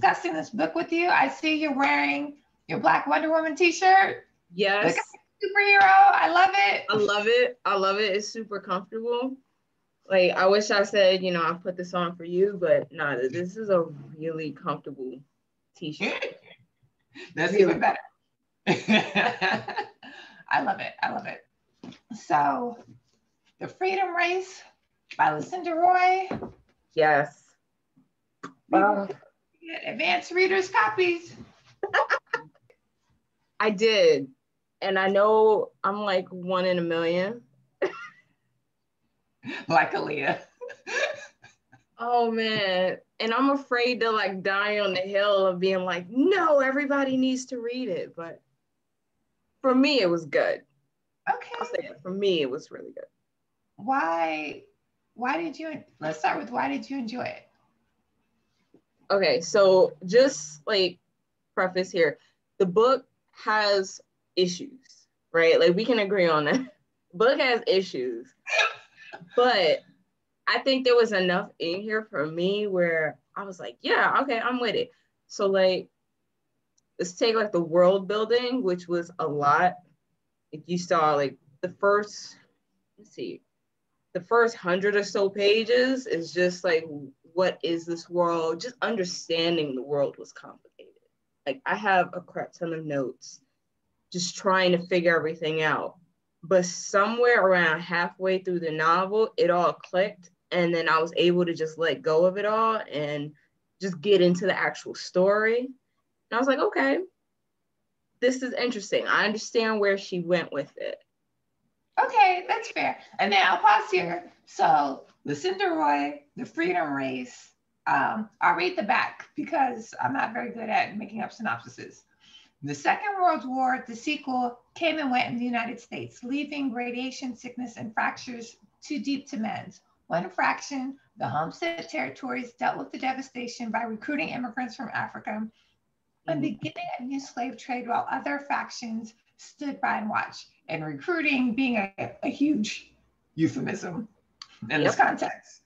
discussing this book with you. I see you're wearing your Black Wonder Woman t-shirt. Yes. Superhero. I love it. I love it. I love it. It's super comfortable. Like, I wish I said, you know, I put this on for you, but no, this is a really comfortable t-shirt. That's really even better. I love it. I love it. So, The Freedom Race by Lucinda Roy. Yes. Advanced readers copies. I did. And I know I'm like 1 in a million. Like Aaliyah. Oh man. And I'm afraid to like die on the hill of being like, no, everybody needs to read it. But for me, it was good. Okay. I'll say it. For me, it was really good. Why did you, let's start with why did you enjoy it? Okay, so just like preface here, the book has issues, right? Like we can agree on that. Book has issues, but I think there was enough in here for me where I was like, yeah, okay, I'm with it. So like, let's take like the world building, which was a lot. If you saw like the first 100 or so pages is just like, what is this world? Just understanding the world was complicated. Like I have a crap ton of notes, just trying to figure everything out. But somewhere around halfway through the novel, it all clicked. And then I was able to just let go of it all and just get into the actual story. And I was like, okay, this is interesting. I understand where she went with it. Okay, that's fair. And then I'll pause here. So Lucinda Roy, The Freedom Race. I'll read the back because I'm not very good at making up synopsises. The Second World War, the sequel, came and went in the United States, leaving radiation sickness and fractures too deep to mend. One fraction, the Homestead Territories, dealt with the devastation by recruiting immigrants from Africa and beginning a new slave trade, while other factions stood by and watched. And recruiting being a huge euphemism in this context.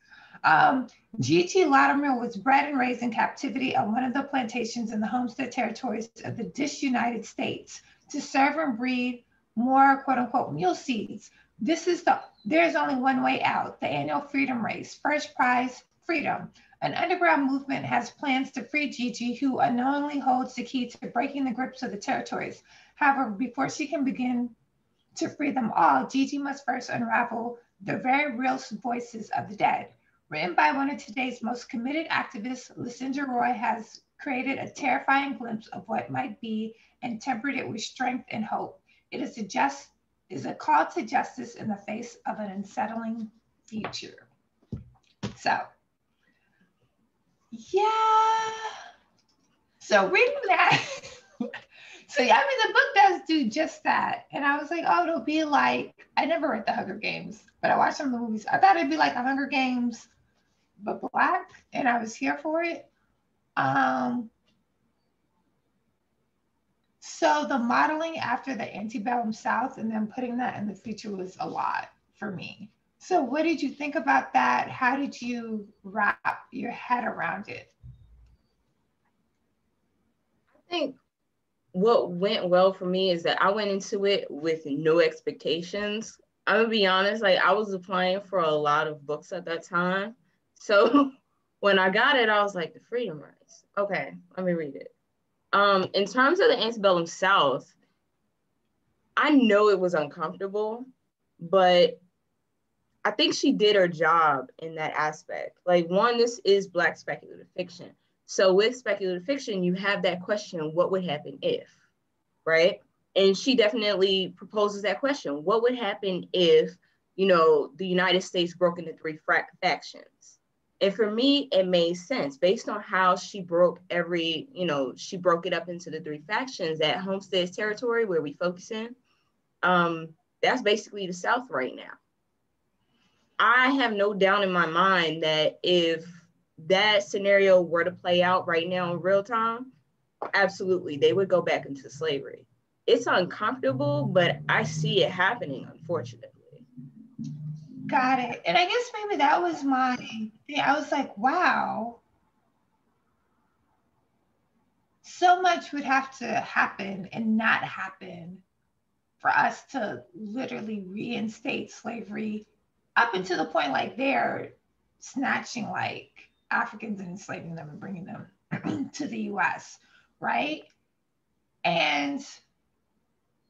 G.T. Lottermule was bred and raised in captivity on one of the plantations in the Homestead Territories of the disunited states to serve and breed more quote unquote Muleseeds. There's only one way out, the annual freedom race. First prize, freedom. An underground movement has plans to free Gigi, who unknowingly holds the key to breaking the grips of the territories. However, before she can begin to free them all, Gigi must first unravel the very real voices of the dead. Written by one of today's most committed activists, Lucinda Roy has created a terrifying glimpse of what might be and tempered it with strength and hope. It is a call to justice in the face of an unsettling future. So, yeah. So reading that, so yeah, I mean, the book does do just that. And I was like, oh, it'll be like, I never read The Hunger Games, but I watched some of the movies. I thought it'd be like The Hunger Games, but Black, and I was here for it. So the modeling after the antebellum South and then putting that in the future was a lot for me. So what did you think about that? How did you wrap your head around it? I think what went well for me is that I went into it with no expectations. I'm gonna be honest, like I was applying for a lot of books at that time. So when I got it, I was like, the Freedom Race. Okay, let me read it. In terms of the antebellum South, I know it was uncomfortable, but I think she did her job in that aspect. Like one, this is Black speculative fiction. So with speculative fiction, you have that question, what would happen if, right? And she definitely proposes that question. What would happen if, you know, the United States broke into 3 factions? And for me, it made sense based on how she broke she broke it up into the 3 factions. That Homestead Territory where we focus in, that's basically the South right now. I have no doubt in my mind that if that scenario were to play out right now in real time, absolutely, they would go back into slavery. It's uncomfortable, but I see it happening, unfortunately. Got it. And I guess maybe that was my thing. I was like, wow. so much would have to happen and not happen for us to literally reinstate slavery, up until the point like they're snatching like Africans and enslaving them and bringing them to the US, right? And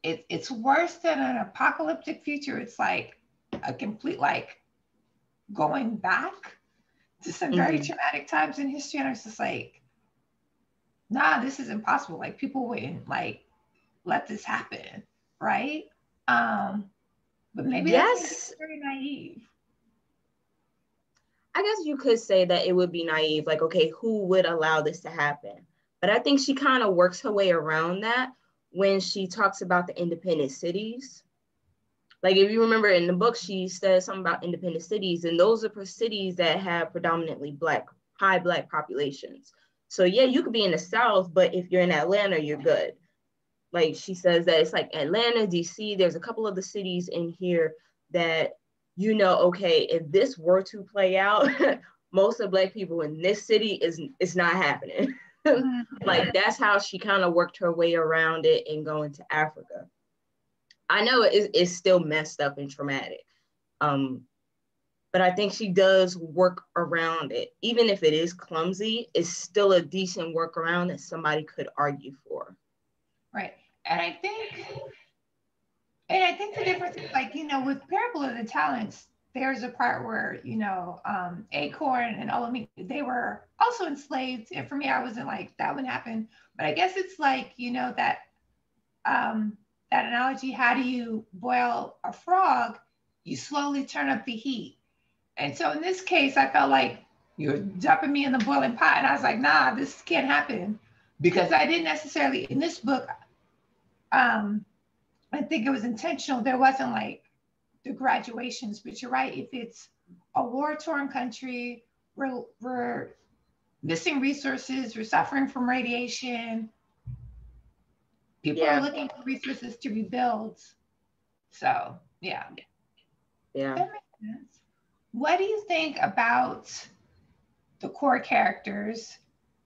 it's worse than an apocalyptic future. It's like a complete like going back to some very traumatic times in history. And it's just like, nah, this is impossible. Like people wouldn't like let this happen, right? But maybe that's very naive. I guess you could say that it would be naive, like, okay, who would allow this to happen? But I think she kind of works her way around that when she talks about the independent cities. Like, if you remember in the book, she says something about independent cities, and those are for cities that have predominantly high Black populations. So yeah, you could be in the South, but if you're in Atlanta, you're good. Like she says that it's like Atlanta, DC, there's a couple of the cities in here that, you know, okay, if this were to play out, most of Black people in this city it's not happening. Like that's how she kind of worked her way around it and going to Africa. I know it's still messed up and traumatic. But I think she does work around it. Even if it is clumsy, it's still a decent workaround that somebody could argue for. Right. And I think the difference is like, you know, with Parable of the Talents, there's a part where, you know, Acorn and Olamide, they were also enslaved. And for me, I wasn't like, that would happen. But I guess it's like, you know, that that analogy, how do you boil a frog? You slowly turn up the heat. And so in this case, I felt like you're dumping me in the boiling pot. And I was like, nah, this can't happen. Because I didn't necessarily, in this book, I think it was intentional. There wasn't like the graduations, but you're right. If it's a war-torn country, we're missing resources, we're suffering from radiation. People are looking for resources to rebuild. So yeah. That makes sense. What do you think about the core characters?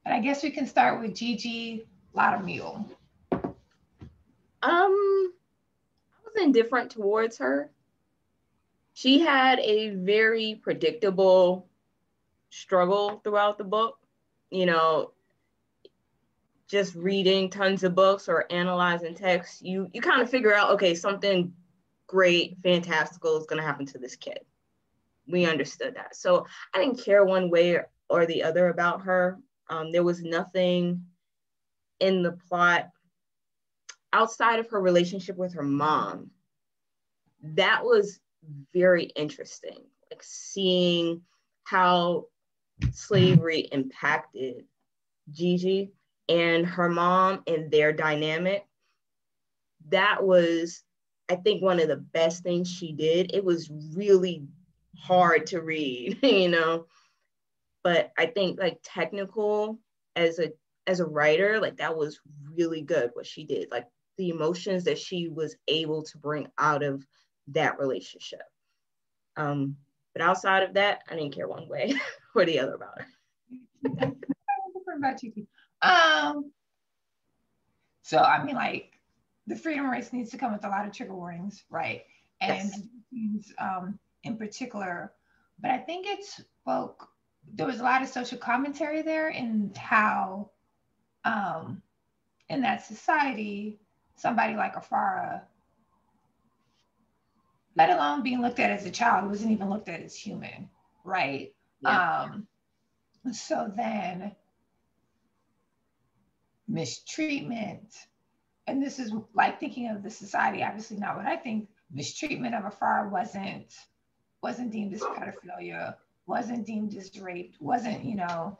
And I guess we can start with Gigi Lottermule. I was indifferent towards her. She had a very predictable struggle throughout the book. You know, just reading tons of books or analyzing text, you kind of figure out, okay, something great, fantastical is going to happen to this kid. We understood that. So I didn't care one way or the other about her. There was nothing in the plot outside of her relationship with her mom. That was very interesting, like seeing how slavery impacted Gigi and her mom and their dynamic. That was, I think, one of the best things she did. It was really hard to read, you know, but I think like technical as a writer, like that was really good what she did, like the emotions that she was able to bring out of that relationship. But outside of that, I didn't care one way or the other about her. So I mean, like the freedom race needs to come with a lot of trigger warnings, right? And yes. In particular, but I think it spoke. There was a lot of social commentary there in how, in that society, somebody like Afara, let alone being looked at as a child, wasn't even looked at as human, right? Yeah. So then mistreatment, and this is like thinking of the society, obviously not what I think. Mistreatment of Afara wasn't deemed as pedophilia, wasn't deemed as rape, wasn't, you know,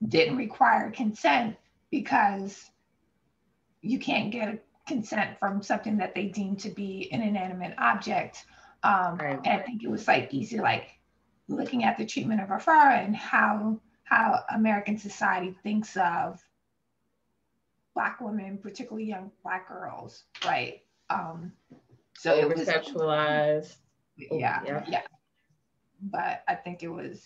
didn't require consent because you can't get a consent from something that they deem to be an inanimate object. Right. And I think it was like easy, like looking at the treatment of Afara and how American society thinks of Black women, particularly young Black girls, right? So it was sexualized. Yeah. But I think it was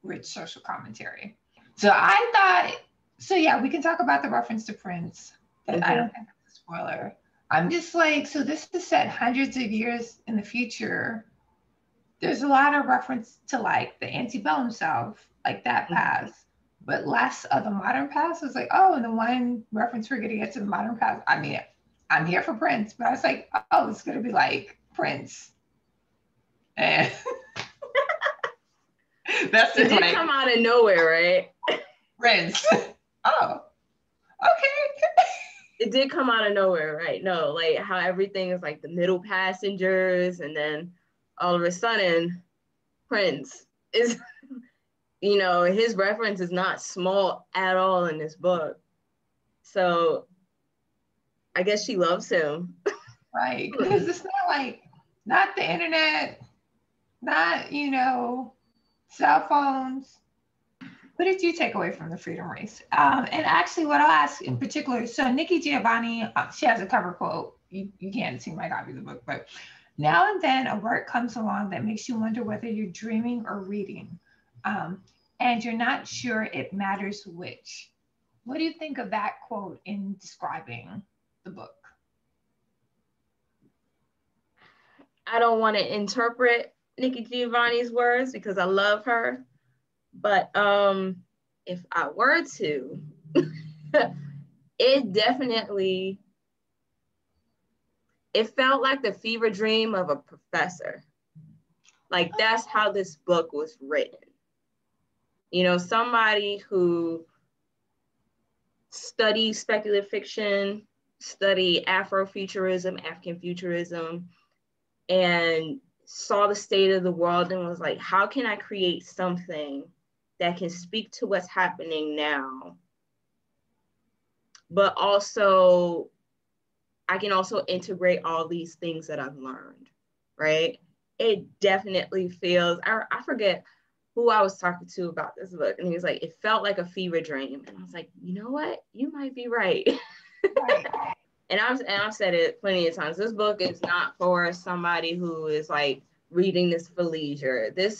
rich social commentary. So I thought So yeah, we can talk about the reference to Prince. But I don't think that's a spoiler. I'm just like, so this is set hundreds of years in the future. There's a lot of reference to like the antebellum South, like that past, but less of the modern past. It was like, oh, and the one reference we're gonna get to the modern past. I mean, I'm here for Prince, but I was like, oh, it's gonna be like Prince. And that's it. It did come out of nowhere, right? Prince. Oh, okay. It did come out of nowhere, right? No, like how everything is like the middle passengers, and then all of a sudden, Prince is, you know, his reference is not small at all in this book. So I guess she loves him. Right. Because it's not like, not the internet, not, you know, cell phones. What did you take away from the Freedom Race? And actually, what I'll ask in particular, so Nikki Giovanni, she has a cover quote. You can't see my copy of the book, but now and then a work comes along that makes you wonder whether you're dreaming or reading. And you're not sure it matters which. What do you think of that quote in describing the book? I don't want to interpret Nikki Giovanni's words because I love her. But if I were to, it definitely, it felt like the fever dream of a professor. Like that's how this book was written. You know, somebody who studied speculative fiction, studied Afrofuturism, African futurism, and saw the state of the world and was like, how can I create something that can speak to what's happening now, but also I can also integrate all these things that I've learned, right? It definitely feels, I forget who I was talking to about this book, and he was like, it felt like a fever dream. And I was like, you know what? You might be right. Right. And I've said it plenty of times. This book is not for somebody who is like reading this for leisure. This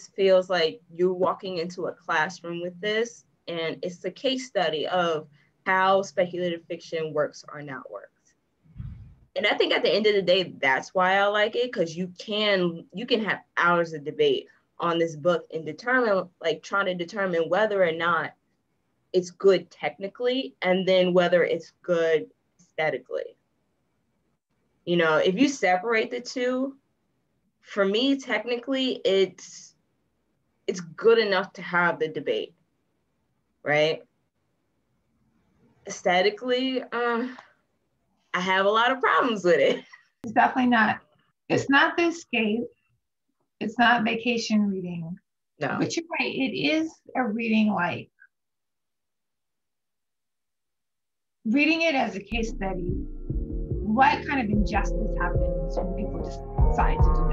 feels like you're walking into a classroom with this, and it's a case study of how speculative fiction works or not works. And I think at the end of the day, that's why I like it, because you can have hours of debate on this book and trying to determine whether or not it's good technically, and then whether it's good aesthetically. You know, if you separate the two, for me, technically, it's good enough to have the debate, right? Aesthetically, I have a lot of problems with it. It's definitely not. It's not the escape. It's not vacation reading. No. But you're right. It is a reading like reading it as a case study. What kind of injustice happens when people decide to do